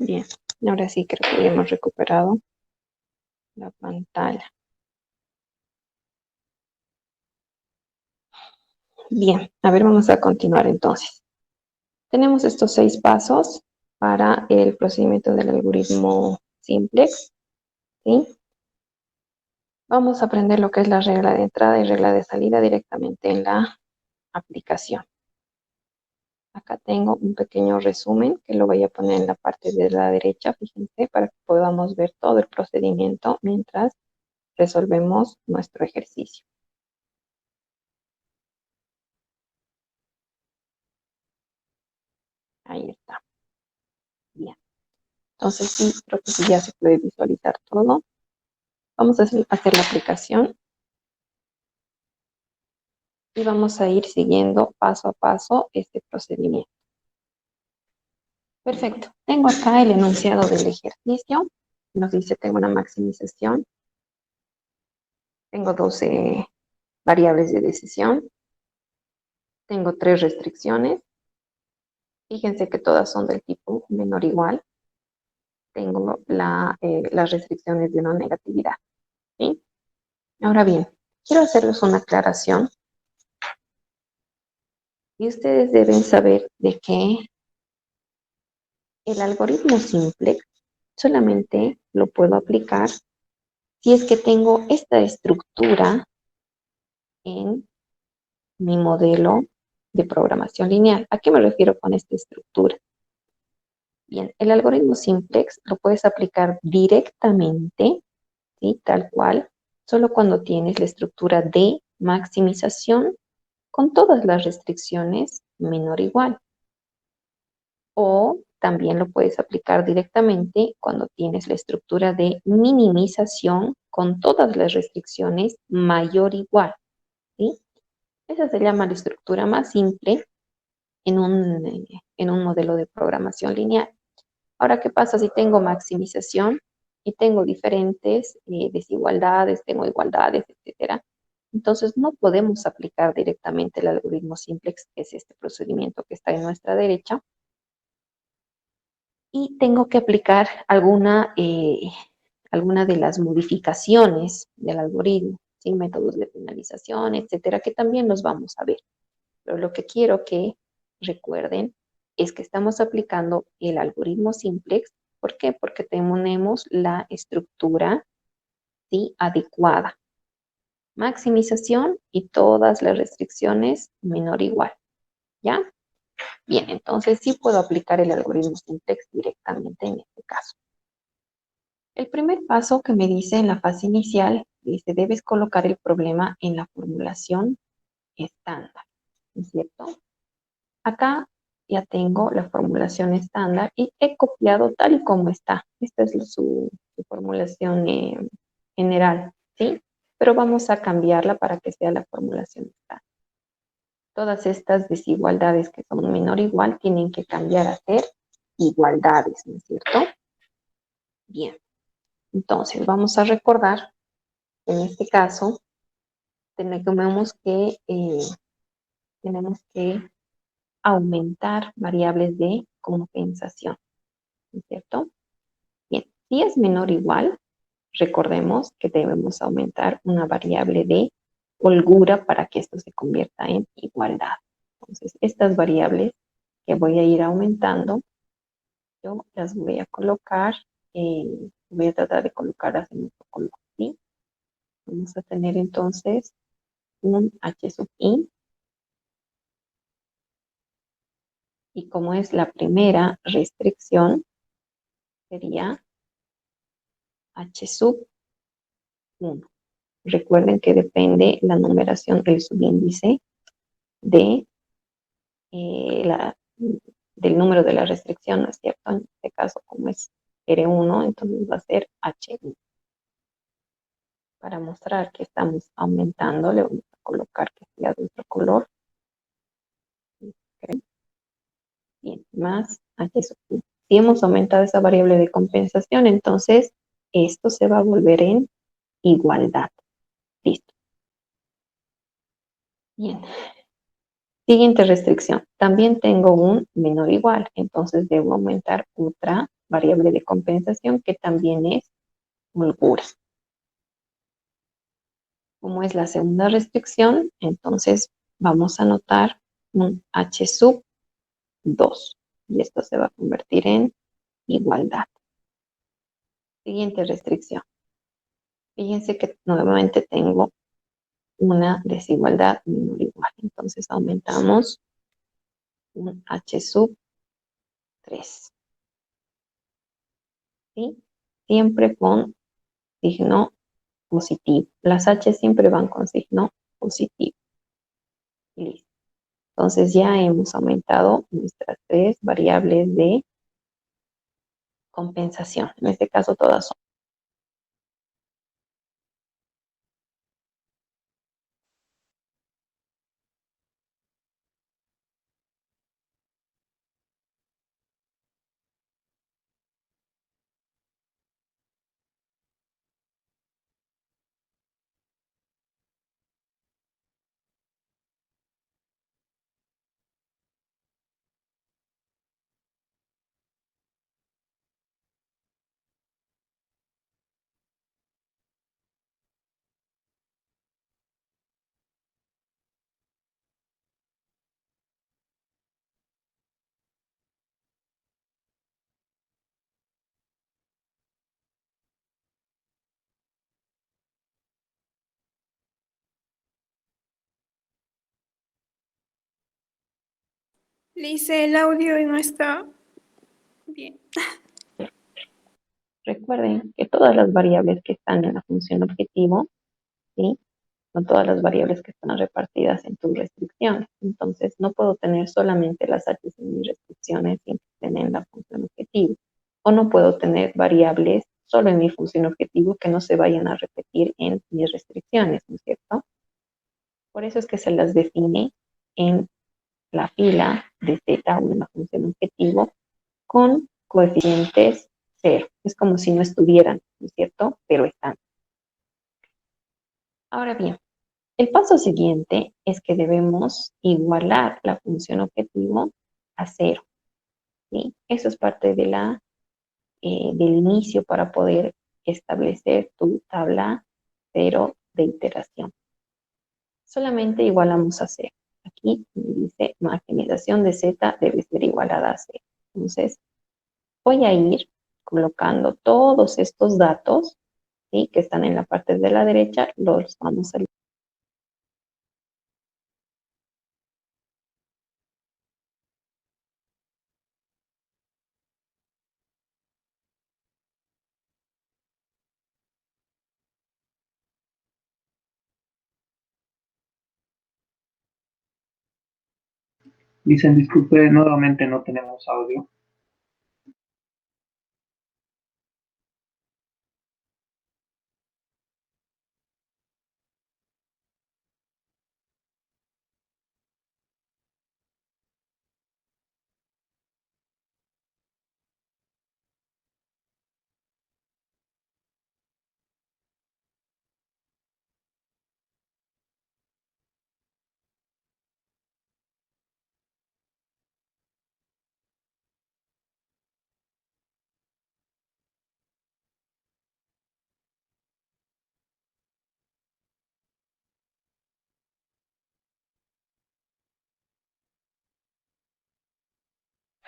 Bien, ahora sí creo que ya hemos recuperado la pantalla. Bien, a ver, vamos a continuar entonces. Tenemos estos 6 pasos para el procedimiento del algoritmo simplex, ¿sí? Vamos a aprender lo que es la regla de entrada y regla de salida directamente en la aplicación. Acá tengo un pequeño resumen que lo voy a poner en la parte de la derecha, fíjense, para que podamos ver todo el procedimiento mientras resolvemos nuestro ejercicio. Ahí está. Bien. Entonces sí, creo que sí ya se puede visualizar todo. Vamos a hacer la aplicación y vamos a ir siguiendo paso a paso este procedimiento. Perfecto. Tengo acá el enunciado del ejercicio. Nos dice tengo una maximización. Tengo 12 variables de decisión. Tengo 3 restricciones. Fíjense que todas son del tipo menor o igual. Tengo las restricciones de no negatividad, ¿sí? Ahora bien, quiero hacerles una aclaración y ustedes deben saber de que el algoritmo simple solamente lo puedo aplicar si es que tengo esta estructura en mi modelo de programación lineal. ¿A qué me refiero con esta estructura? Bien, el algoritmo simplex lo puedes aplicar directamente, ¿sí? Tal cual, solo cuando tienes la estructura de maximización con todas las restricciones menor o igual. O también lo puedes aplicar directamente cuando tienes la estructura de minimización con todas las restricciones mayor o igual, ¿sí? Esa se llama la estructura más simple en un modelo de programación lineal. Ahora, ¿qué pasa si tengo maximización y tengo diferentes desigualdades, tengo igualdades, etcétera? Entonces, no podemos aplicar directamente el algoritmo simplex, que es este procedimiento que está en nuestra derecha, y tengo que aplicar alguna de las modificaciones del algoritmo, ¿sí? Métodos de penalización, etcétera, que también los vamos a ver. Pero lo que quiero que recuerden es que estamos aplicando el algoritmo simplex. ¿Por qué? Porque tenemos la estructura, ¿sí?, adecuada. Maximización y todas las restricciones menor o igual. ¿Ya? Bien, entonces sí puedo aplicar el algoritmo simplex directamente en este caso. El primer paso que me dice en la fase inicial, dice, debes colocar el problema en la formulación estándar, ¿no es cierto? Acá ya tengo la formulación estándar y he copiado tal y como está. Esta es su formulación general, ¿sí? Pero vamos a cambiarla para que sea la formulación estándar. Todas estas desigualdades que son menor o igual tienen que cambiar a ser igualdades, ¿no es cierto? Bien, entonces vamos a recordar que en este caso tenemos que aumentar variables de compensación, ¿no es cierto? Bien, si es menor o igual, recordemos que debemos aumentar una variable de holgura para que esto se convierta en igualdad. Entonces, estas variables que voy a ir aumentando, yo las voy a colocar, voy a tratar de colocarlas en otro color, ¿sí? Vamos a tener entonces un h sub i, y como es la primera restricción, sería h sub 1. Recuerden que depende la numeración del subíndice de del número de la restricción, ¿no es cierto? En este caso, como es R1, entonces va a ser H1. Para mostrar que estamos aumentando, le vamos a colocar que sea de otro color. ¿Okay? Bien, más H sub 1. Si hemos aumentado esa variable de compensación, entonces esto se va a volver en igualdad. Listo. Bien. Siguiente restricción. También tengo un menor o igual, entonces debo aumentar otra variable de compensación, que también es holgura. Como es la segunda restricción, entonces vamos a anotar un H sub 2. Y esto se va a convertir en igualdad. Siguiente restricción. Fíjense que nuevamente tengo una desigualdad menor o igual. Entonces aumentamos un H sub 3. ¿Sí? Siempre con signo positivo. Las H siempre van con signo positivo. Listo. Entonces ya hemos aumentado nuestras tres variables de compensación. En este caso todas son. Le hice el audio y no está bien. Recuerden que todas las variables que están en la función objetivo, ¿sí? Son todas las variables que están repartidas en tus restricciones. Entonces, no puedo tener solamente las h en mis restricciones sin que estén en la función objetivo. O no puedo tener variables solo en mi función objetivo que no se vayan a repetir en mis restricciones, ¿no es cierto? Por eso es que se las define en la fila de z o en la función objetivo con coeficientes cero. Es como si no estuvieran, ¿no es cierto? Pero están. Ahora bien, el paso siguiente es que debemos igualar la función objetivo a cero, ¿sí? Eso es parte de del inicio para poder establecer tu tabla cero de iteración. Solamente igualamos a cero. Aquí me dice maximización de z debe ser igualada a cero. Entonces, voy a ir colocando todos estos datos, ¿sí? Que están en la parte de la derecha, los vamos a. Dicen, disculpe, nuevamente no tenemos audio.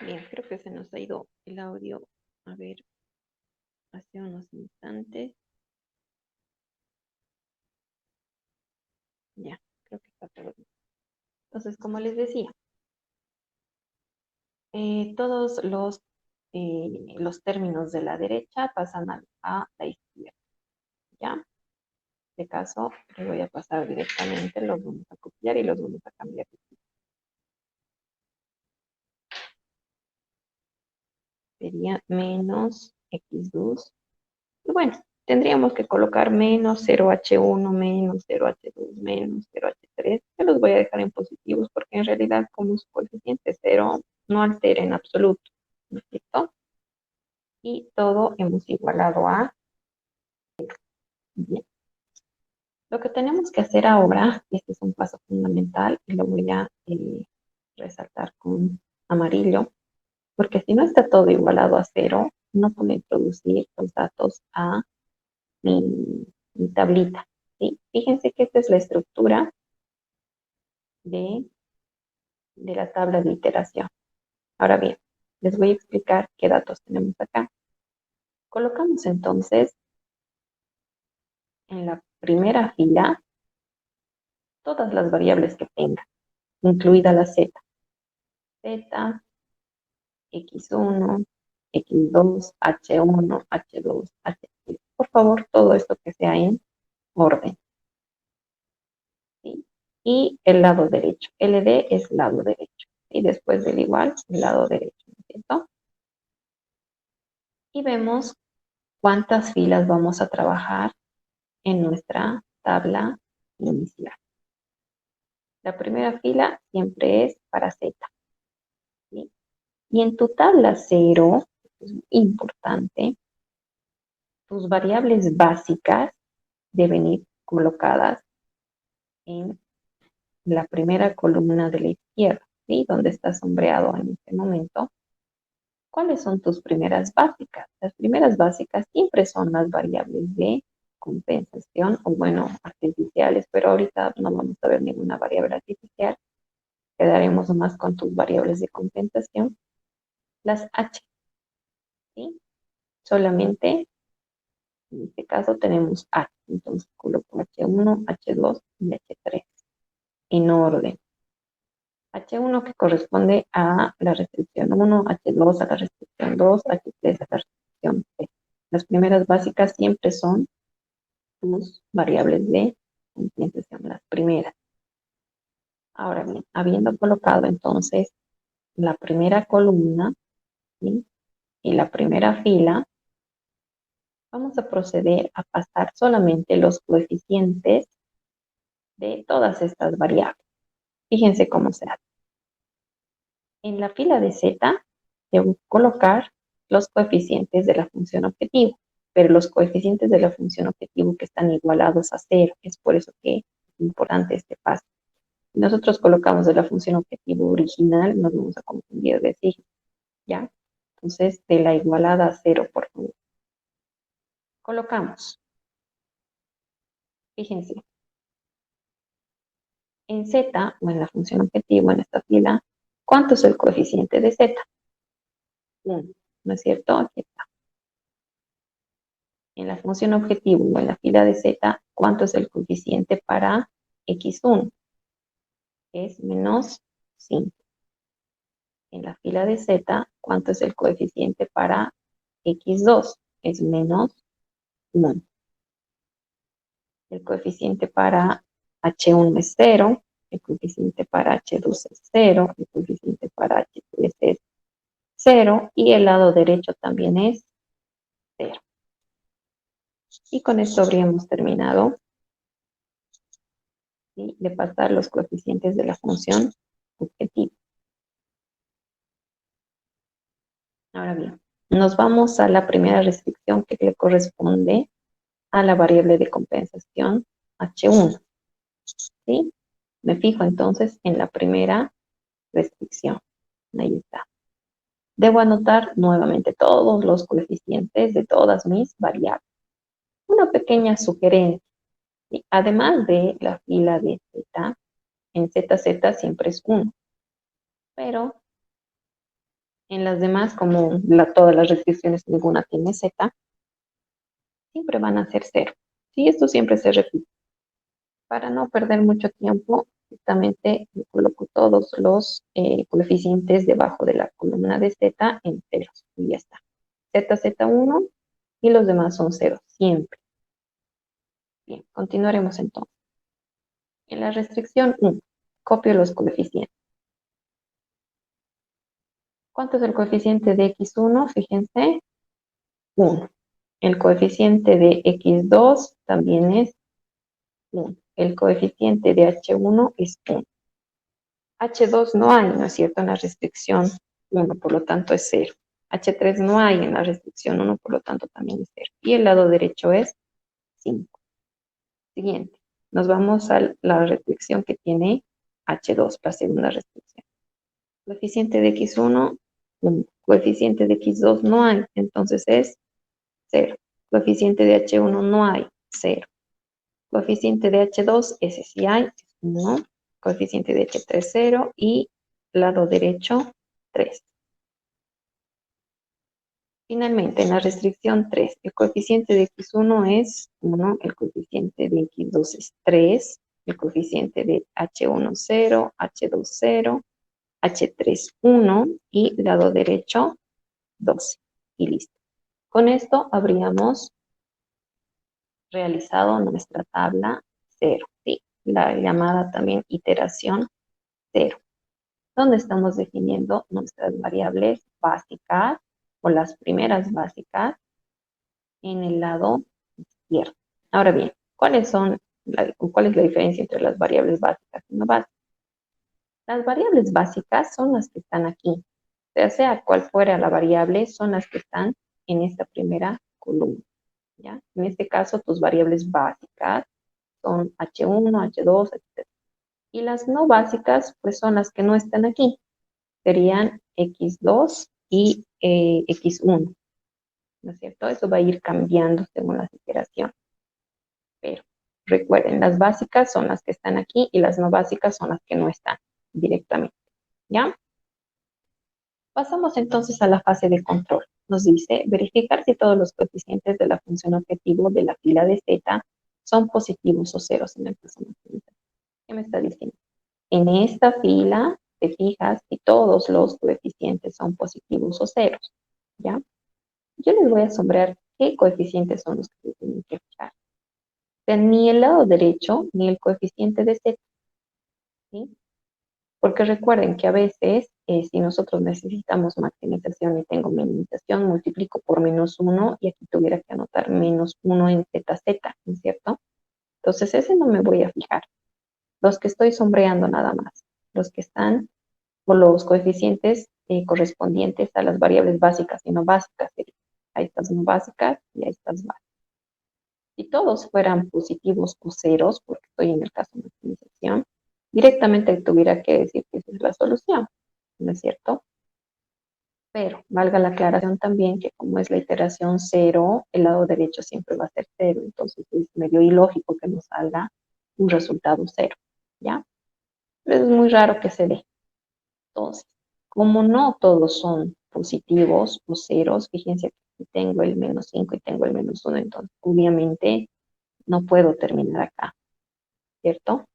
Bien, creo que se nos ha ido el audio. A ver, hace unos instantes. Ya, creo que está todo bien. Entonces, como les decía, todos los términos de la derecha pasan a la izquierda. ¿Ya? En este caso, les voy a pasar directamente, los vamos a copiar y los vamos a cambiar. Sería menos x2. Y bueno, tendríamos que colocar menos 0h1, menos 0h2, menos 0h3. Yo los voy a dejar en positivos porque en realidad como su coeficiente 0 no altera en absoluto. ¿No es cierto? Y todo hemos igualado a bien. Lo que tenemos que hacer ahora, y este es un paso fundamental, y lo voy a resaltar con amarillo, porque si no está todo igualado a 0, no puedo introducir los datos a mi tablita, ¿sí? Fíjense que esta es la estructura de la tabla de iteración. Ahora bien, les voy a explicar qué datos tenemos acá. Colocamos entonces en la primera fila todas las variables que tenga, incluida la z, x1, x2, h1, h2, h3. Por favor, todo esto que sea en orden, ¿sí? Y el lado derecho, LD es lado derecho, y después del igual, el lado derecho, ¿no es cierto? Y vemos cuántas filas vamos a trabajar en nuestra tabla inicial. La primera fila siempre es para Z, ¿sí? Y en tu tabla 0, es muy importante, tus variables básicas deben ir colocadas en la primera columna de la izquierda, ¿sí? Donde está sombreado en este momento. ¿Cuáles son tus primeras básicas? Las primeras básicas siempre son las variables de compensación, o bueno, artificiales, pero ahorita no vamos a ver ninguna variable artificial. Quedaremos más con tus variables de compensación. Las H, ¿sí? Solamente, en este caso tenemos H, entonces coloco H1, H2 y H3 en orden. H1 que corresponde a la restricción 1, H2 a la restricción 2, H3 a la restricción 3. Las primeras básicas siempre son tus variables de compensación, las primeras. Ahora bien, habiendo colocado entonces la primera columna, ¿sí? Y la primera fila, vamos a proceder a pasar solamente los coeficientes de todas estas variables. Fíjense cómo se hace. En la fila de Z, debo colocar los coeficientes de la función objetivo, pero los coeficientes de la función objetivo que están igualados a 0. Es por eso que es importante este paso. Si nosotros colocamos de la función objetivo original, nos vamos a confundir de signo, ¿ya? Entonces, de la igualada a 0, por favor. Colocamos. Fíjense. En Z, o en la función objetivo, en esta fila, ¿cuánto es el coeficiente de Z? 1, ¿no es cierto? Aquí está. En la función objetivo o en la fila de Z, ¿cuánto es el coeficiente para x1? Es menos 5. En la fila de Z, ¿cuánto es el coeficiente para x2? Es menos 1. El coeficiente para h1 es 0, el coeficiente para h2 es 0, el coeficiente para h3 es 0 y el lado derecho también es 0. Y con esto habríamos terminado, ¿sí?, de pasar los coeficientes de la función objetivo. Ahora bien, nos vamos a la primera restricción que le corresponde a la variable de compensación H1. ¿Sí? Me fijo entonces en la primera restricción. Ahí está. Debo anotar nuevamente todos los coeficientes de todas mis variables. Una pequeña sugerencia. ¿Sí? Además de la fila de Z, en ZZ siempre es 1. Pero en las demás, como todas las restricciones, ninguna tiene Z, siempre van a ser 0. Sí, esto siempre se repite. Para no perder mucho tiempo, justamente coloco todos los coeficientes debajo de la columna de Z en ceros. Y ya está. ZZ1 y los demás son ceros, siempre. Bien, continuaremos entonces. En la restricción 1, copio los coeficientes. ¿Cuánto es el coeficiente de x1? Fíjense, 1. El coeficiente de x2 también es 1. El coeficiente de h1 es 1. H2 no hay, ¿no es cierto?, en la restricción 1, por lo tanto es 0. H3 no hay en la restricción 1, por lo tanto también es 0. Y el lado derecho es 5. Siguiente. Nos vamos a la restricción que tiene H2, la segunda restricción. Coeficiente de x1, 1. Coeficiente de x2 no hay, entonces es 0. Coeficiente de h1 no hay, 0. Coeficiente de h2, ese sí hay, es 1. Coeficiente de h3, 0. Y lado derecho, 3. Finalmente, en la restricción 3, el coeficiente de x1 es 1, el coeficiente de x2 es 3, el coeficiente de h1, 0, h2, 0, h3, 1 y lado derecho, 12. Y listo. Con esto habríamos realizado nuestra tabla 0, ¿sí? La llamada también iteración 0, donde estamos definiendo nuestras variables básicas o las primeras básicas en el lado izquierdo. Ahora bien, ¿cuál es la diferencia entre las variables básicas y no básicas? Las variables básicas son las que están aquí. Sea cual fuera la variable, son las que están en esta primera columna. ¿Ya? En este caso, tus variables básicas son H1, H2, etc. Y las no básicas, pues son las que no están aquí. Serían X2 y X1. ¿No es cierto? Eso va a ir cambiando según las iteraciones. Pero recuerden, las básicas son las que están aquí y las no básicas son las que no están directamente. ¿Ya? Pasamos entonces a la fase de control. Nos dice verificar si todos los coeficientes de la función objetivo de la fila de z son positivos o ceros en el caso maximizador. ¿Qué me está diciendo? En esta fila te fijas si todos los coeficientes son positivos o ceros. ¿Ya? Yo les voy a sombrear qué coeficientes son los que se tienen que fijar. O sea, ni el lado derecho ni el coeficiente de z. ¿Sí? Porque recuerden que a veces, si nosotros necesitamos maximización y tengo minimización, multiplico por -1 y aquí tuviera que anotar -1 en ZZ, ¿no es cierto? Entonces ese no me voy a fijar. Los que estoy sombreando nada más. Los que están, o los coeficientes correspondientes a las variables básicas y no básicas. Ahí estas no básicas y ahí estas básicas. Si todos fueran positivos o ceros, porque estoy en el caso de maximización, directamente tuviera que decir que esa es la solución, ¿no es cierto? Pero valga la aclaración también que como es la iteración 0, el lado derecho siempre va a ser 0, entonces es medio ilógico que nos salga un resultado 0, ¿ya? Pero es muy raro que se dé. Entonces, como no todos son positivos o ceros, fíjense que si tengo el -5 y tengo el -1, entonces obviamente no puedo terminar acá, ¿cierto?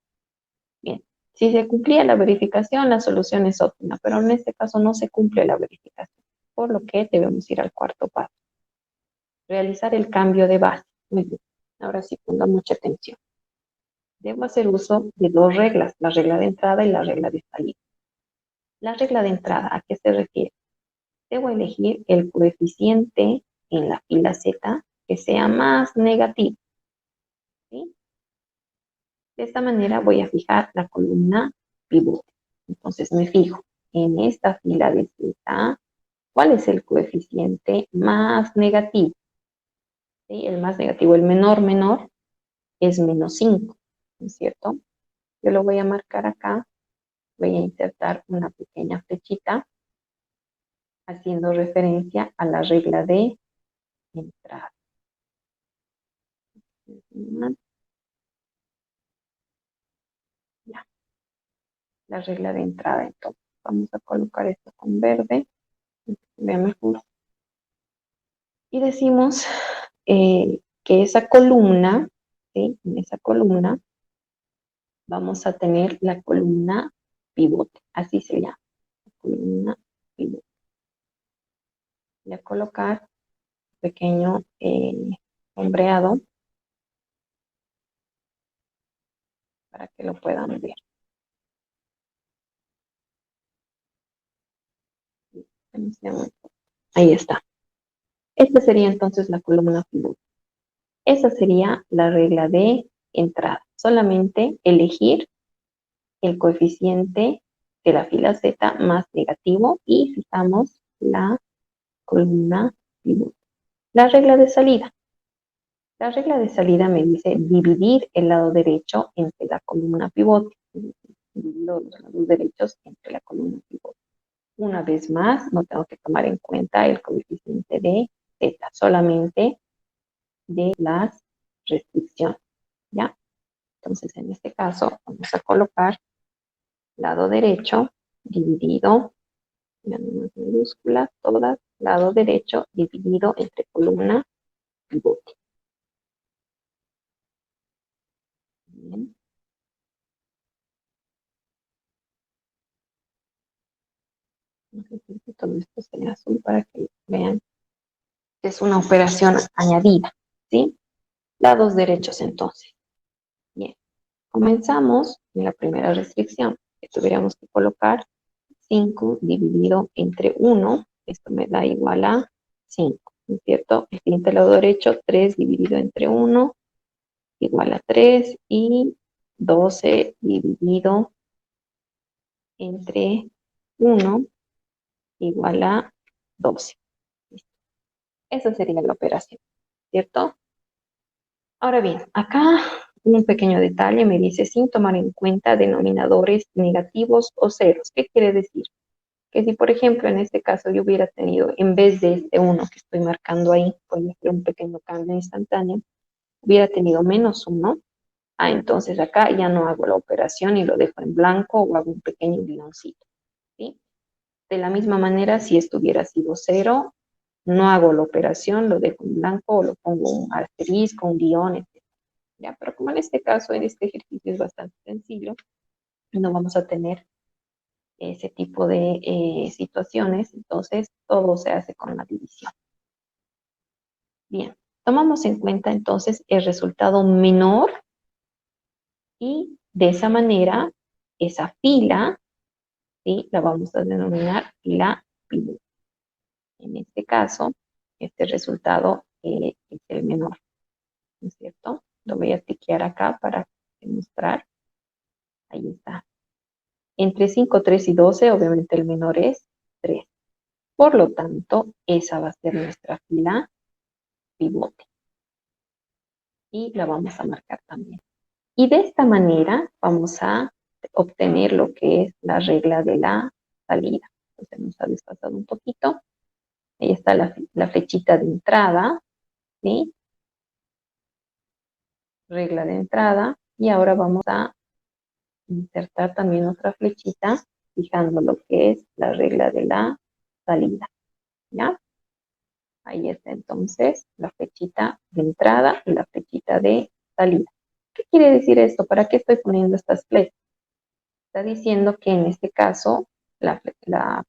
Bien, si se cumplía la verificación, la solución es óptima, pero en este caso no se cumple la verificación, por lo que debemos ir al cuarto paso. Realizar el cambio de base. Muy bien, ahora sí ponga mucha atención. Debo hacer uso de dos reglas, la regla de entrada y la regla de salida. La regla de entrada, ¿a qué se refiere? Debo elegir el coeficiente en la fila Z que sea más negativo. ¿Sí? De esta manera voy a fijar la columna pivote. Entonces me fijo en esta fila de Z, ¿cuál es el coeficiente más negativo? ¿Sí? El más negativo, el menor es -5, ¿no es cierto? Yo lo voy a marcar acá, voy a insertar una pequeña flechita haciendo referencia a la regla de entrada. Ya, la regla de entrada. Entonces, vamos a colocar esto con verde, que se vea mejor. Y decimos que esa columna, ¿sí? En esa columna vamos a tener la columna pivote, así se llama, la columna pivote. Voy a colocar un pequeño sombreado para que lo puedan ver. Ahí está. Esta sería entonces la columna pivote. Esa sería la regla de entrada. Solamente elegir el coeficiente de la fila Z más negativo y fijamos la columna pivote. La regla de salida. La regla de salida me dice dividir el lado derecho entre la columna pivote. Divido los lados derechos entre la columna pivote. Una vez más, no tengo que tomar en cuenta el coeficiente de Z, solamente de las restricciones, ¿ya? Entonces, en este caso, vamos a colocar lado derecho dividido, ya no más minúsculas, todas, lado derecho dividido entre columna y pivote. Bien. Vamos a decir que todo esto sea azul para que vean que es una operación añadida, ¿sí? Lados derechos entonces. Bien. Comenzamos en la primera restricción, que tuviéramos que colocar 5 dividido entre 1, esto me da igual a 5, ¿no es cierto? El siguiente lado derecho, 3 dividido entre 1, igual a 3, y 12 dividido entre 1, igual a 12. Listo. Esa sería la operación, ¿cierto? Ahora bien, acá un pequeño detalle me dice sin tomar en cuenta denominadores negativos o ceros. ¿Qué quiere decir? Que si, por ejemplo, en este caso yo hubiera tenido, en vez de este 1 que estoy marcando ahí, voy a hacer un pequeño cambio instantáneo, hubiera tenido -1, entonces acá ya no hago la operación y lo dejo en blanco o hago un pequeño guioncito, ¿sí? De la misma manera, si esto hubiera sido 0, no hago la operación, lo dejo en blanco o lo pongo un asterisco, un guión, etc. ¿Ya? Pero como en este caso, en este ejercicio es bastante sencillo, no vamos a tener ese tipo de situaciones, entonces todo se hace con la división. Bien, tomamos en cuenta entonces el resultado menor y de esa manera esa fila, ¿sí? La vamos a denominar fila pivote. En este caso, este resultado es el menor, ¿no es cierto? Lo voy a tiquear acá para demostrar. Ahí está. Entre 5, 3 y 12, obviamente el menor es 3. Por lo tanto, esa va a ser nuestra fila pivote. Y la vamos a marcar también. Y de esta manera vamos a obtener lo que es la regla de la salida. Entonces nos ha desfasado un poquito. Ahí está la flechita de entrada, ¿sí? Regla de entrada. Y ahora vamos a insertar también otra flechita, fijando lo que es la regla de la salida, ¿ya? Ahí está entonces la flechita de entrada y la flechita de salida. ¿Qué quiere decir esto? ¿Para qué estoy poniendo estas flechas? Está diciendo que en este caso la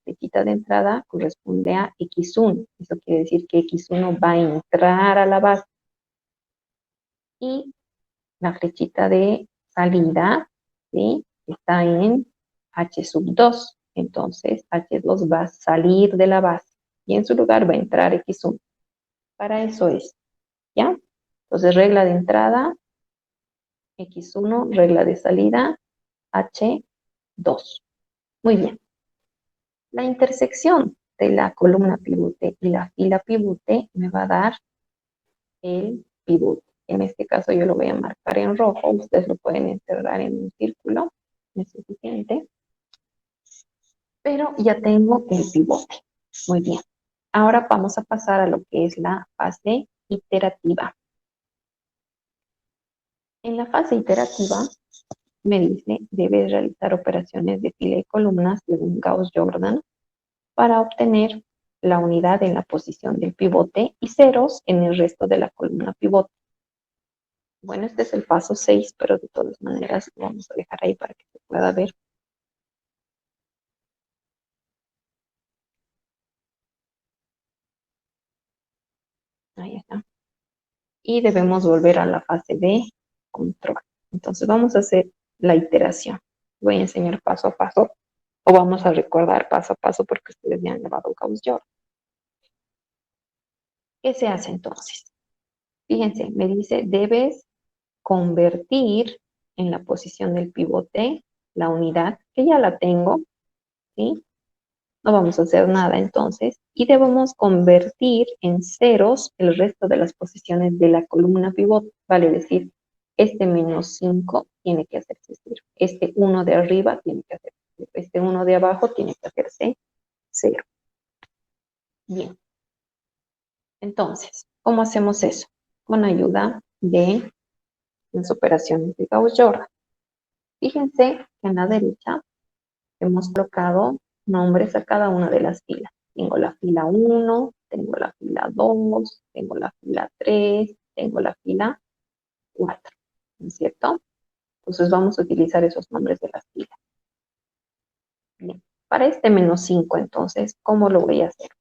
flechita de entrada corresponde a X1. Eso quiere decir que X1 va a entrar a la base. Y la flechita de salida, ¿sí? Está en H2. Entonces H2 va a salir de la base y en su lugar va a entrar X1. Para eso es, ¿ya? Entonces regla de entrada, X1, regla de salida, H2. Muy bien. La intersección de la columna pivote y la fila pivote me va a dar el pivote. En este caso yo lo voy a marcar en rojo, ustedes lo pueden encerrar en un círculo, es suficiente. Pero ya tengo el pivote. Muy bien. Ahora vamos a pasar a lo que es la fase iterativa. En la fase iterativa me dice, debes realizar operaciones de fila y columnas según Gauss-Jordan para obtener la unidad en la posición del pivote y ceros en el resto de la columna pivote. Bueno, este es el paso 6, pero de todas maneras lo vamos a dejar ahí para que se pueda ver. Ahí está. Y debemos volver a la fase de control. Entonces vamos a hacer la iteración. Voy a enseñar paso a paso o vamos a recordar paso a paso porque ustedes ya han llevado Gauss-Jordan. ¿Qué se hace entonces? Fíjense, me dice, debes convertir en la posición del pivote la unidad, que ya la tengo, ¿sí? No vamos a hacer nada entonces. Y debemos convertir en ceros el resto de las posiciones de la columna pivote. Vale decir, este -5 tiene que hacerse 0. Este 1 de arriba tiene que hacerse 0. Este 1 de abajo tiene que hacerse 0. Bien. Entonces, ¿cómo hacemos eso? Con ayuda de las operaciones de Gauss-Jordan. Fíjense que en la derecha hemos colocado nombres a cada una de las filas. Tengo la fila 1, tengo la fila 2, tengo la fila 3, tengo la fila 4, ¿no es cierto? Entonces vamos a utilizar esos nombres de las filas. Bien, para este menos 5, entonces, ¿cómo lo voy a hacer?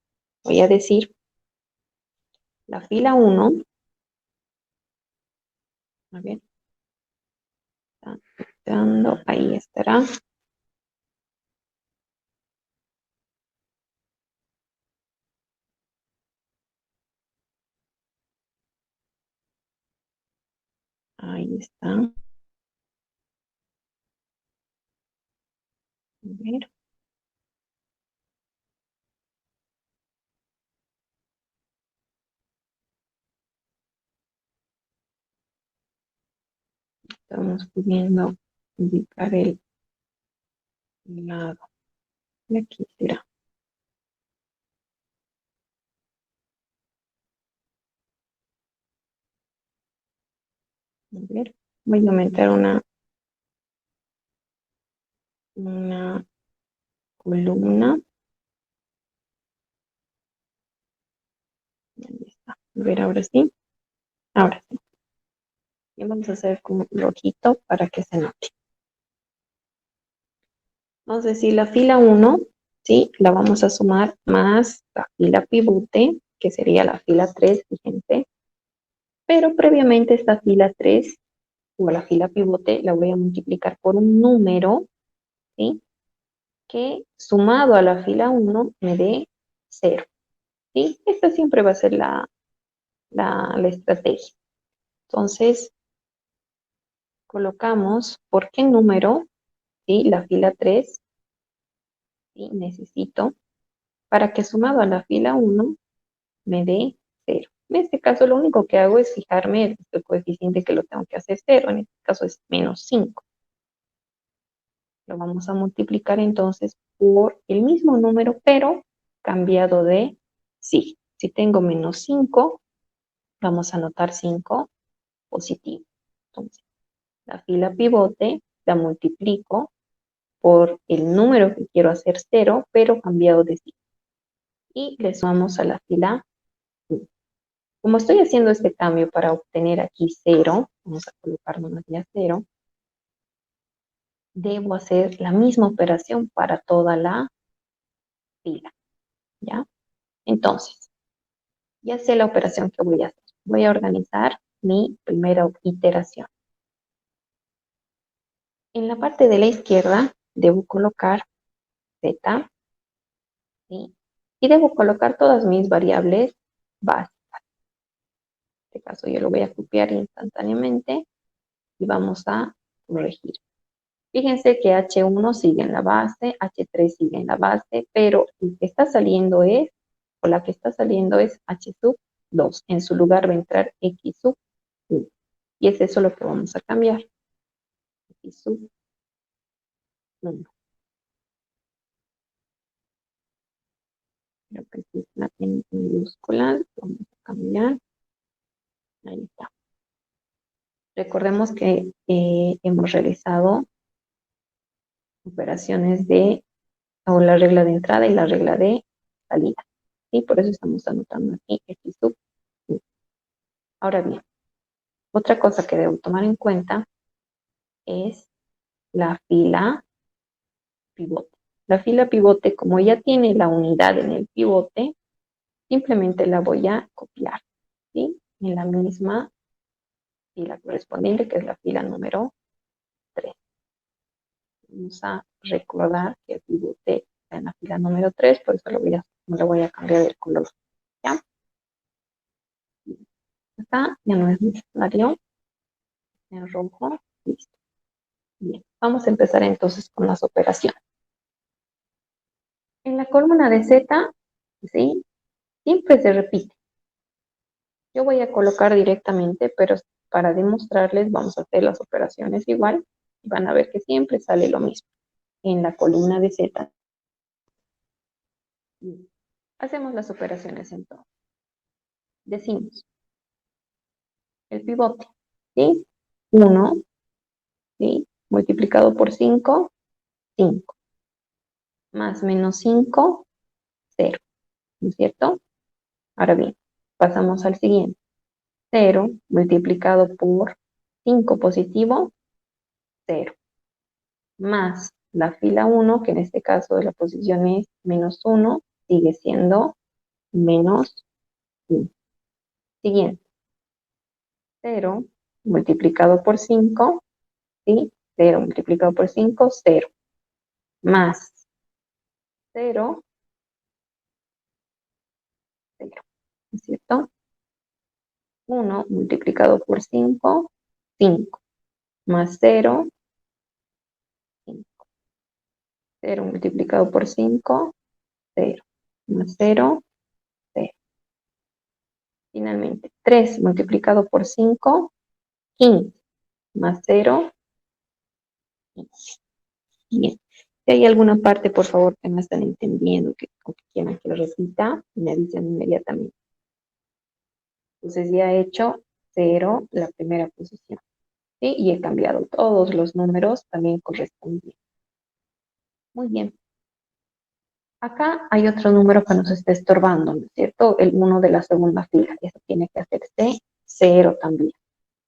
Voy a decir la fila 1, a ver, está entrando, ahí estará. Ahí está. A ver. Estamos pudiendo ubicar el lado. Y aquí será. A ver, voy a aumentar una columna. Ahí está. A ver, ahora sí. Ahora sí. Y vamos a hacer como rojito para que se note. Vamos a decir la fila 1, ¿sí? La vamos a sumar más la fila pivote, que sería la fila 3, fíjense. Pero previamente esta fila 3 o la fila pivote la voy a multiplicar por un número, ¿sí? Que sumado a la fila 1 me dé 0. ¿Sí? Esta siempre va a ser la estrategia. Entonces, colocamos por qué número, ¿sí? La fila 3, ¿sí? Necesito para que sumado a la fila 1 me dé 0. En este caso, lo único que hago es fijarme el coeficiente que lo tengo que hacer 0. En este caso es menos 5. Lo vamos a multiplicar entonces por el mismo número, pero cambiado de signo. Si tengo menos 5, vamos a anotar 5 positivo. Entonces, la fila pivote la multiplico por el número que quiero hacer 0, pero cambiado de signo. Y le sumamos a la fila 1. Como estoy haciendo este cambio para obtener aquí 0, vamos a colocar nomás ya 0, debo hacer la misma operación para toda la fila, ¿ya? Entonces, ya sé la operación que voy a hacer. Voy a organizar mi primera iteración. En la parte de la izquierda debo colocar Z, ¿sí? Y debo colocar todas mis variables básicas. En este caso yo lo voy a copiar instantáneamente y vamos a corregir. Fíjense que H1 sigue en la base, H3 sigue en la base, pero el que está saliendo es, o la que está saliendo es H sub 2. En su lugar va a entrar X sub 1. Y es eso lo que vamos a cambiar. X sub 1. Creo que sí la tiene en minúsculas. Vamos a cambiar. Ahí está. Recordemos que hemos realizado operaciones de, o la regla de entrada y la regla de salida. ¿Sí? Por eso estamos anotando aquí X sub 1. Ahora bien, otra cosa que debo tomar en cuenta es la fila pivote. La fila pivote, como ya tiene la unidad en el pivote, simplemente la voy a copiar, ¿sí? En la misma fila correspondiente, que es la fila número 3. Vamos a recordar que el pivote está en la fila número 3, por eso no le voy a cambiar el color, ¿ya? Acá ya no es necesario, en rojo, listo. Bien, vamos a empezar entonces con las operaciones. En la columna de Z, ¿sí? Siempre se repite. Yo voy a colocar directamente, pero para demostrarles vamos a hacer las operaciones igual y van a ver que siempre sale lo mismo. En la columna de Z Bien. Hacemos las operaciones entonces. Decimos el pivote, ¿sí? 1, ¿sí? Multiplicado por 5, 5. Más menos 5, 0. ¿No es cierto? Ahora bien, pasamos al siguiente. 0 multiplicado por 5 positivo, 0. Más la fila 1, que en este caso la posición es menos 1, sigue siendo menos 1. Siguiente. 0 multiplicado por 5, ¿sí? 0 multiplicado por 5, 0. Más 0, 0. ¿No es cierto? 1 multiplicado por 5, 5. Más 0, 5. 0 multiplicado por 5, 0. Más 0, 0. Finalmente, 3 multiplicado por 5, 15. Más 0, 15. Bien. Si hay alguna parte, por favor, que no están entendiendo, o que quieran que lo repita, me avisan inmediatamente. Entonces ya he hecho 0 la primera posición, ¿sí? Y he cambiado todos los números también correspondientes. Muy bien. Acá hay otro número que nos está estorbando, ¿no es cierto? El 1 de la segunda fila. Eso tiene que hacerse 0 también.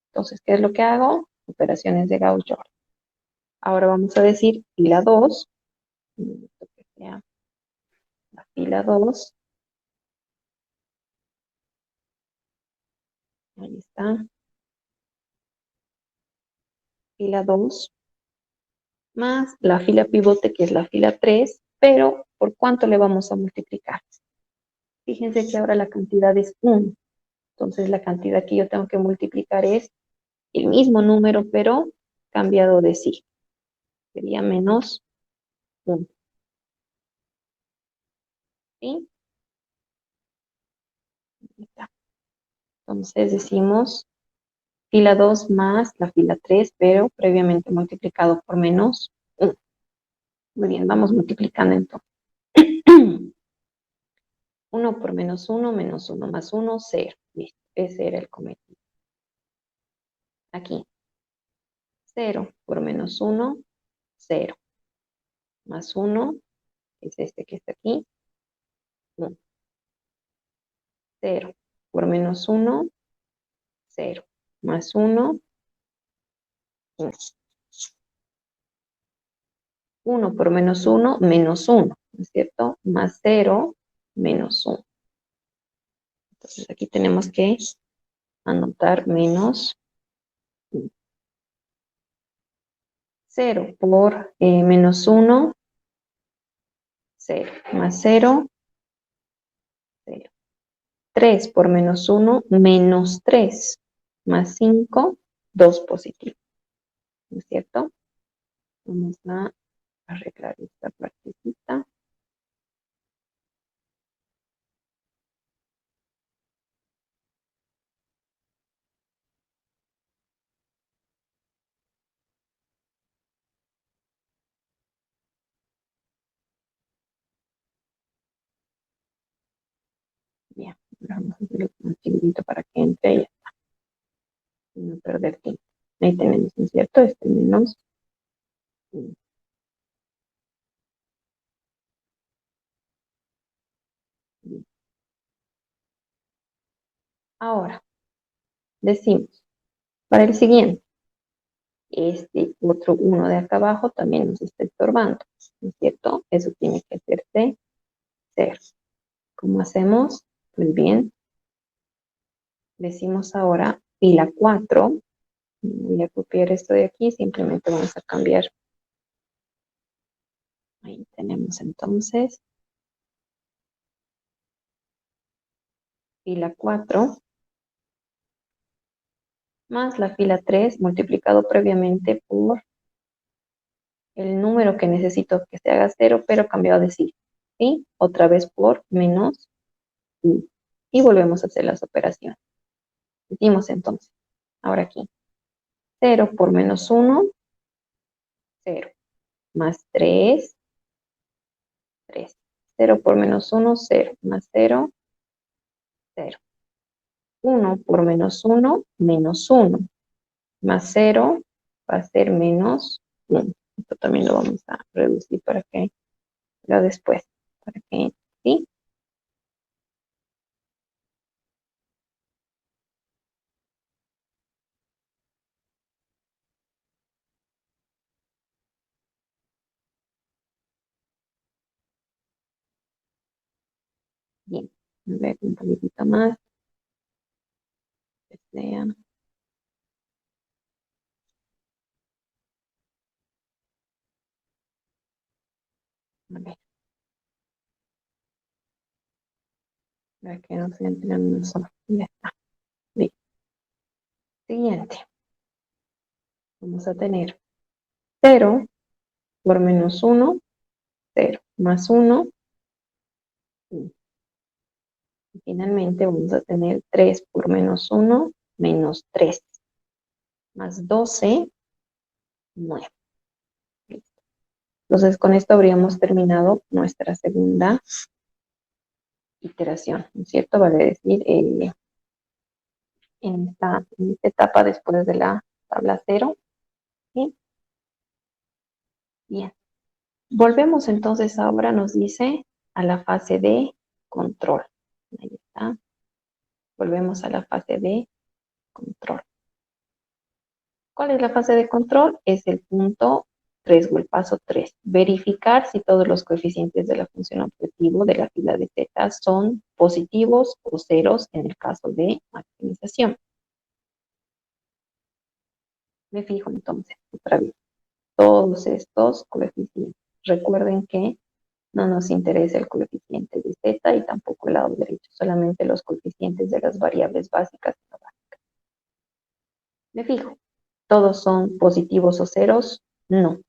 Entonces, ¿qué es lo que hago? Operaciones de Gauss-Jordan. Ahora vamos a decir fila 2. Que sea la fila 2. Ahí está. Fila 2. Más la fila pivote, que es la fila 3. Pero, ¿por cuánto le vamos a multiplicar? Fíjense que ahora la cantidad es 1. Entonces, la cantidad que yo tengo que multiplicar es el mismo número, pero cambiado de sí. Sería menos 1. ¿Sí? Ahí está. Entonces decimos fila 2 más la fila 3, pero previamente multiplicado por menos 1. Muy bien, vamos multiplicando entonces. 1 por menos 1 más 1, 0. Listo, ese era el cometido. Aquí, 0 por menos 1, 0. Más 1, es este que está aquí, 1. 0 por menos 1, 0. Más 1, 1. 1 por menos 1, menos 1, ¿no es cierto? Más 0, menos 1. Entonces aquí tenemos que anotar menos 1. 0 por menos 1, 0. Más 0, 0. 3 por menos 1, menos 3. Más 5, 2 positivo. ¿No es cierto? Vamos a arreglar esta partecita. Bien, vamos a hacerlo más chiquitito para que entre y ya está. Y no perder tiempo. Ahí tenemos, ¿no es cierto? Este menos 1. Bien. Ahora, decimos, para el siguiente, este otro 1 de acá abajo también nos está estorbando, ¿no es cierto? Eso tiene que hacerse 0. ¿Cómo hacemos? Pues bien, decimos ahora fila 4. Voy a copiar esto de aquí, simplemente vamos a cambiar. Ahí tenemos entonces fila 4 más la fila 3 multiplicado previamente por el número que necesito que se haga 0, pero cambiado de sí. ¿Sí? Otra vez por menos 1. Y volvemos a hacer las operaciones. Decimos entonces, ahora aquí, 0 por menos 1, 0. Más 3, 3. 0 por menos 1, 0. Más 0, 0. 1 por menos 1, menos 1. Más 0 va a ser menos 1. Esto también lo vamos a reducir para que lo después. Para que, ¿sí? Bien. A ver, un poquitito más. Que sea. A ver. Para que no se entre en una sola. Ya está. Bien. Siguiente. Vamos a tener 0 por menos 1, 0. Más 1, 1. Y finalmente vamos a tener 3 por menos 1, menos 3. Más 12, 9. Listo. Entonces, con esto habríamos terminado nuestra segunda iteración, ¿no es cierto? Vale decir, en esta etapa después de la tabla 0. ¿Sí? Bien. Volvemos entonces ahora, nos dice, a la fase de control. Ahí está. Volvemos a la fase de control. ¿Cuál es la fase de control? Es el punto 3 o el paso 3. Verificar si todos los coeficientes de la función objetivo de la fila de z son positivos o ceros en el caso de maximización. Me fijo entonces, otra vez, todos estos coeficientes. Recuerden que no nos interesa el coeficiente de z y tampoco el lado derecho, solamente los coeficientes de las variables básicas y no básicas. Me fijo, ¿todos son positivos o ceros? No.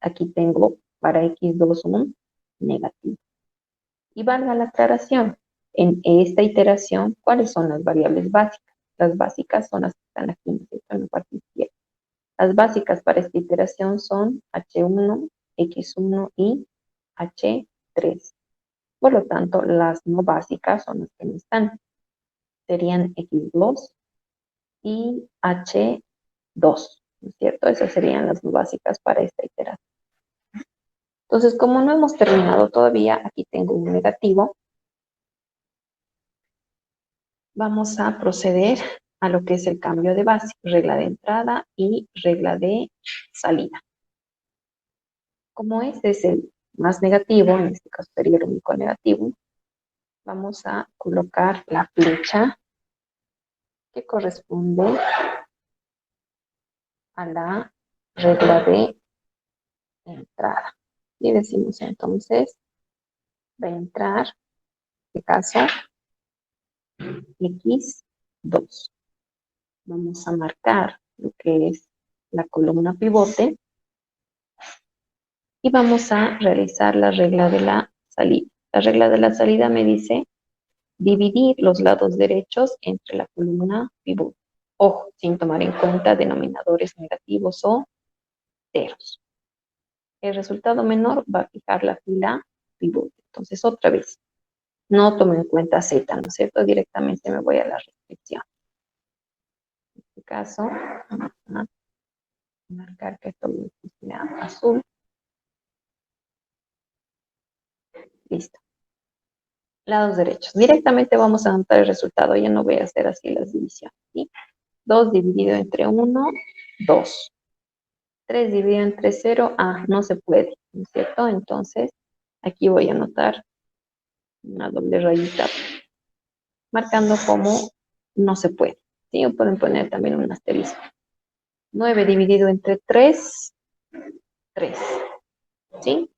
Aquí tengo para x2 un negativo. Y valga la aclaración, en esta iteración, ¿cuáles son las variables básicas? Las básicas son las que están aquí, en la parte izquierda. Las básicas para esta iteración son h1, x1 y h3. Por lo tanto, las no básicas son las que no están. Serían x2 y h2, ¿no es cierto? Esas serían las no básicas para esta iteración. Entonces, como no hemos terminado todavía, aquí tengo un negativo. Vamos a proceder a lo que es el cambio de base, regla de entrada y regla de salida. Como este es el más negativo, en este caso sería el único negativo, vamos a colocar la flecha que corresponde a la regla de entrada. Y decimos entonces, va a entrar, en este caso, x2. Vamos a marcar lo que es la columna pivote y vamos a realizar la regla de la salida. La regla de la salida me dice dividir los lados derechos entre la columna pivote. Ojo, sin tomar en cuenta denominadores negativos o ceros. El resultado menor va a fijar la fila pivote. Entonces, otra vez, no tomo en cuenta Z, ¿no es cierto? Directamente me voy a la restricción. En este caso, vamos a marcar que esto sea azul. Listo. Lados derechos. Directamente vamos a anotar el resultado. Ya no voy a hacer así las divisiones. ¿Sí? 2 dividido entre 1, 2. 3 dividido entre 0, no se puede, ¿no es cierto? Entonces, aquí voy a anotar una doble rayita marcando como no se puede. ¿Sí? O pueden poner también un asterisco. 9 dividido entre 3, 3. ¿Sí?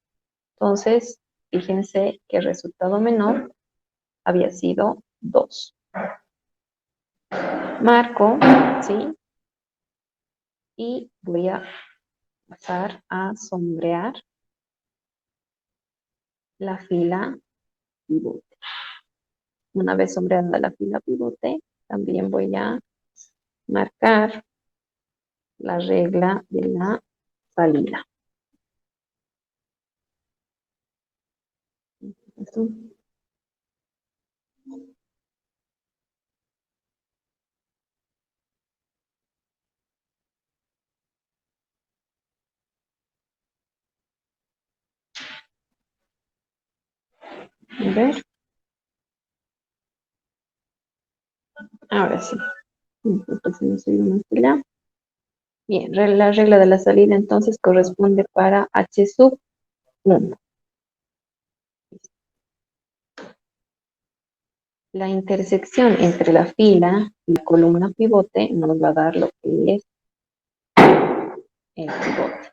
Entonces, fíjense que el resultado menor había sido 2. Marco, ¿sí? Y voy a pasar a sombrear la fila pivote. Una vez sombreada la fila pivote, también voy a marcar la regla de la salida. ¿Listo? A ver. Ahora sí. Entonces, no soy más allá. Bien, la regla de la salida entonces corresponde para H sub 1. La intersección entre la fila y la columna pivote nos va a dar lo que es el pivote.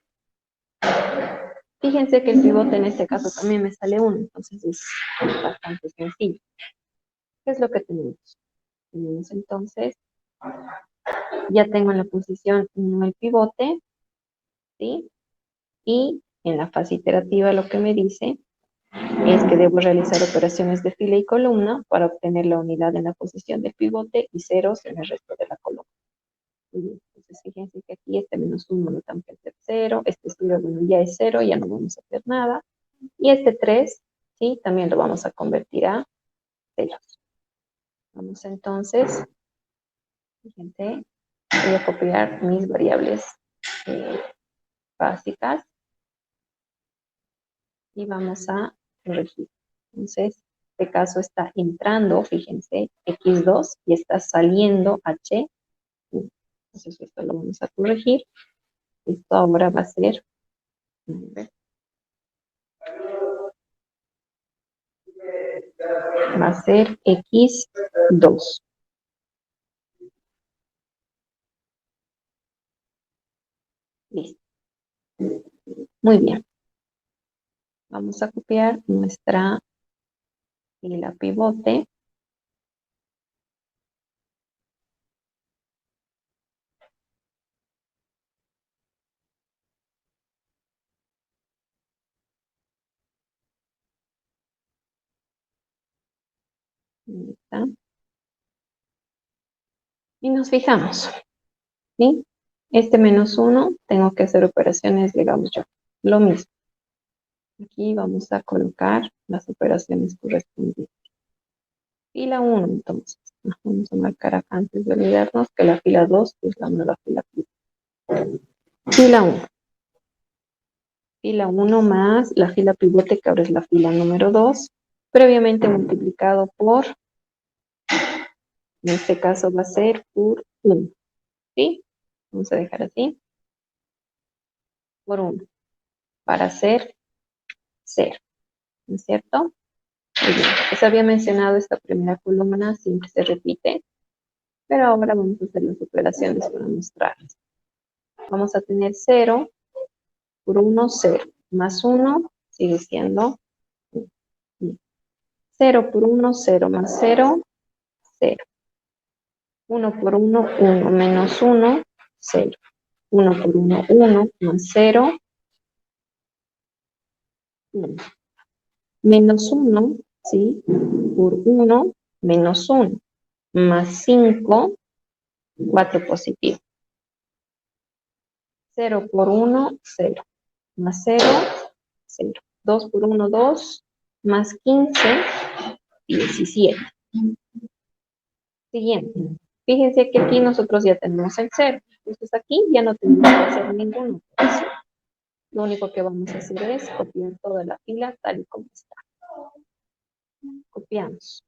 Fíjense que el pivote en este caso también me sale 1, entonces es bastante sencillo. ¿Qué es lo que tenemos? Tenemos entonces, ya tengo en la posición 1 el pivote, ¿sí? Y en la fase iterativa lo que me dice es que debo realizar operaciones de fila y columna para obtener la unidad en la posición del pivote y ceros en el resto de la columna. Muy bien. Entonces, fíjense que aquí este -1 lo tengo que hacer 0, este 0, bueno, ya es 0, ya no vamos a hacer nada. Y este 3, ¿sí? También lo vamos a convertir a ceros. Vamos entonces, fíjense, voy a copiar mis variables básicas y vamos a corregir. Entonces, en este caso está entrando, fíjense, x2 y está saliendo h1. Entonces, esto lo vamos a corregir. Esto ahora va a ser, x2. Listo. Muy bien. Vamos a copiar nuestra fila pivote. Ahí está. Y nos fijamos, ¿sí? Este -1, tengo que hacer operaciones, digamos yo. Lo mismo. Aquí vamos a colocar las operaciones correspondientes. Fila 1, entonces. Vamos a marcar acá antes de olvidarnos que la fila 2 es la nueva fila pivote. Fila 1. Fila 1 más la fila pivote, que ahora es la fila número 2, previamente multiplicado por, en este caso va a ser por 1. ¿Sí? Vamos a dejar así. Por 1. Para hacer 0. ¿No es cierto? Muy bien. Les había mencionado esta primera columna, siempre se repite, pero ahora vamos a hacer las operaciones para mostrarles. Vamos a tener 0 por 1, 0. Más 1 sigue siendo 1. 0 por 1, 0 más 0, 0. 1 por 1, 1 menos 1, 0. 1 por 1, 1 más 0, 1. Menos 1, ¿sí? Por 1 menos 1. Más 5, 4 positivo. 0 por 1, 0. Más 0, 0. 2 por 1, 2. Más 15, 17. Siguiente. Fíjense que aquí nosotros ya tenemos el 0. Entonces aquí ya no tenemos que hacer ninguna operación. Lo único que vamos a hacer es copiar toda la fila tal y como está. Copiamos.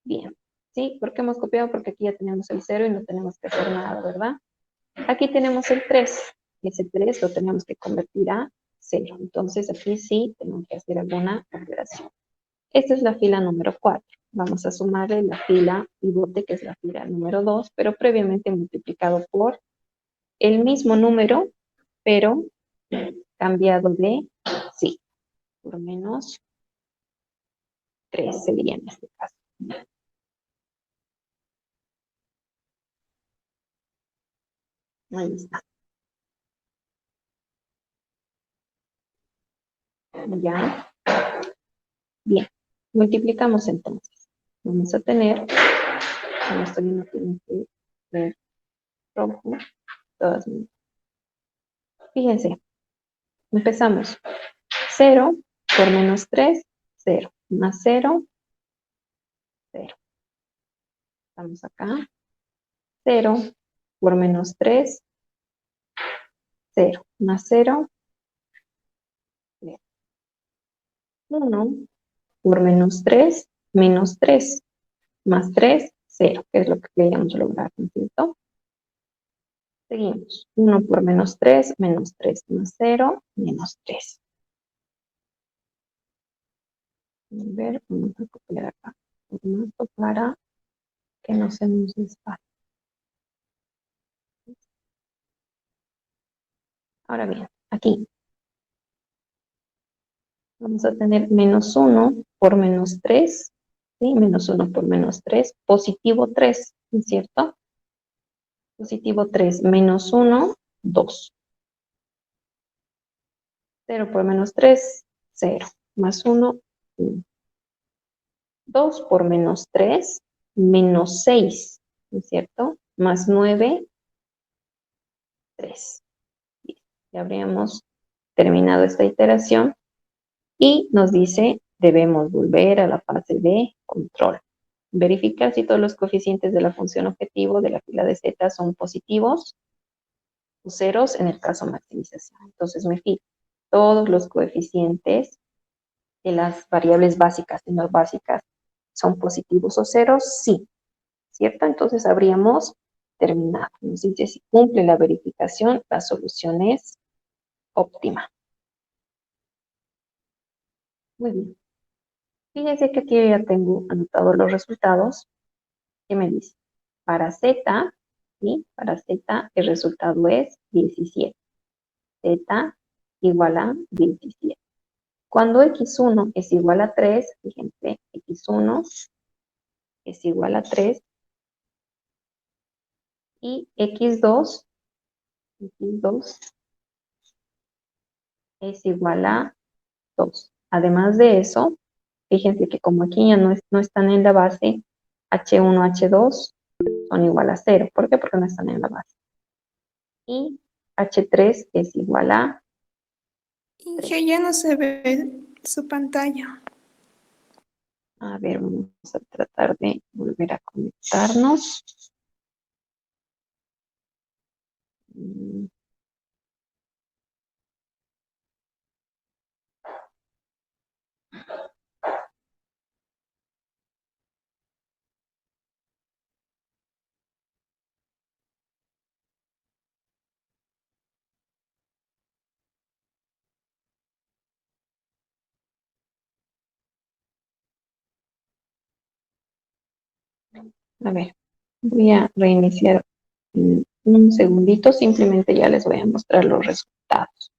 Bien. ¿Sí? ¿Por qué hemos copiado? Porque aquí ya tenemos el 0 y no tenemos que hacer nada, ¿verdad? Aquí tenemos el 3. Ese 3 lo tenemos que convertir a 0. Entonces aquí sí tenemos que hacer alguna operación. Esta es la fila número 4. Vamos a sumarle la fila pivote, que es la fila número 2, pero previamente multiplicado por el mismo número, pero cambiado de sí, por menos 3 sería en este caso. Ahí está. Ya. Bien. Multiplicamos entonces. Vamos a tener, esto ya no tiene que ver rojo, todas. Fíjense, empezamos. 0 por menos 3, 0. Más 0, 0. Estamos acá. 0 por menos 3, 0. Más 0, 1 por menos 3, menos 3. Más 3, 0, que es lo que queríamos lograr, ¿no es cierto? Seguimos. 1 por menos 3, menos 3 más 0, menos 3. A ver, vamos a copiar acá. Formato para que no se nos desfalte. Ahora bien, aquí vamos a tener menos 1 por menos 3, ¿sí? Menos 1 por menos 3, positivo 3, ¿no es cierto? Positivo 3 menos 1, 2. 0 por menos 3, 0. Más 1, 1. 2 por menos 3, menos 6, ¿no es cierto? Más 9, 3. Bien, ya habríamos terminado esta iteración y nos dice, debemos volver a la fase de control. Verificar si todos los coeficientes de la función objetivo de la fila de z son positivos o ceros en el caso maximización. Entonces me fijo, todos los coeficientes de las variables básicas y no básicas son positivos o ceros, sí, ¿cierto? Entonces habríamos terminado. Nos dice si cumple la verificación, la solución es óptima. Muy bien. Fíjense que aquí ya tengo anotados los resultados. ¿Qué me dice? Para z, ¿sí? Para z el resultado es 17. Z igual a 17. Cuando x1 es igual a 3, fíjense, x1 es igual a 3 y x2 es igual a 2. Además de eso, fíjense que como aquí ya no están en la base, H1, H2 son igual a 0. ¿Por qué? Porque no están en la base. Y H3 es igual a... Inge, ya no se ve su pantalla. A ver, vamos a tratar de volver a conectarnos. A ver, voy a reiniciar un segundito, simplemente ya les voy a mostrar los resultados.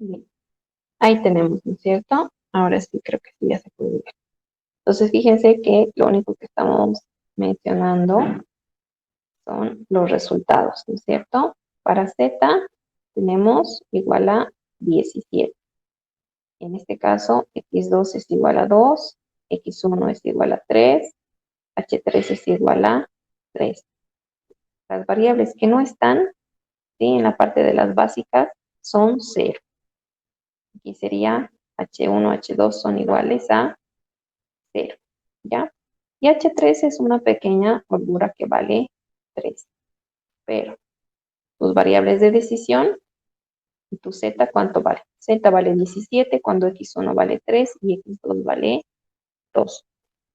Bien, ahí tenemos, ¿no es cierto? Ahora sí, creo que sí ya se puede ver. Entonces, fíjense que lo único que estamos mencionando son los resultados, ¿no es cierto? Para Z tenemos igual a 17. En este caso, x2 es igual a 2, x1 es igual a 3, h3 es igual a 3. Las variables que no están, ¿sí? En la parte de las básicas son 0. Aquí sería h1, h2 son iguales a 0, ¿ya? Y h3 es una pequeña holgura que vale 3. Pero tus variables de decisión y tu z, ¿cuánto vale? Z vale 17 cuando x1 vale 3 y x2 vale 2.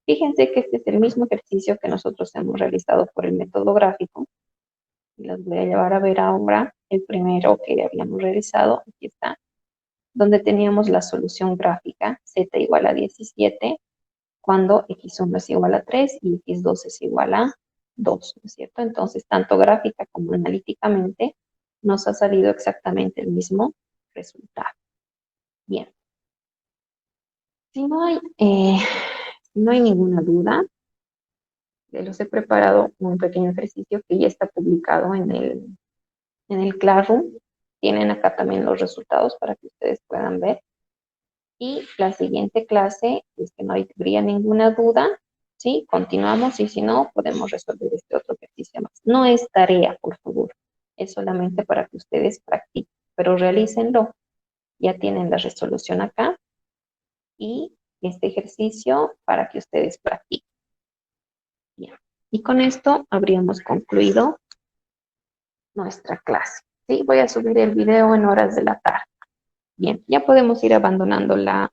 Fíjense que este es el mismo ejercicio que nosotros hemos realizado por el método gráfico. Y los voy a llevar a ver ahora el primero que habíamos realizado. Aquí está. Donde teníamos la solución gráfica, z igual a 17, cuando x1 es igual a 3 y x2 es igual a 2, ¿no es cierto? Entonces, tanto gráfica como analíticamente, nos ha salido exactamente el mismo resultado. Bien. Si no hay ninguna duda, los he preparado un pequeño ejercicio que ya está publicado en el Classroom. Tienen acá también los resultados para que ustedes puedan ver. Y la siguiente clase, es que no habría ninguna duda, ¿sí? Continuamos y si no, podemos resolver este otro ejercicio más. No es tarea, por favor. Es solamente para que ustedes practiquen, pero realícenlo. Ya tienen la resolución acá y este ejercicio para que ustedes practiquen. Bien. Y con esto habríamos concluido nuestra clase. ¿Sí? Voy a subir el video en horas de la tarde. Bien, ya podemos ir abandonando la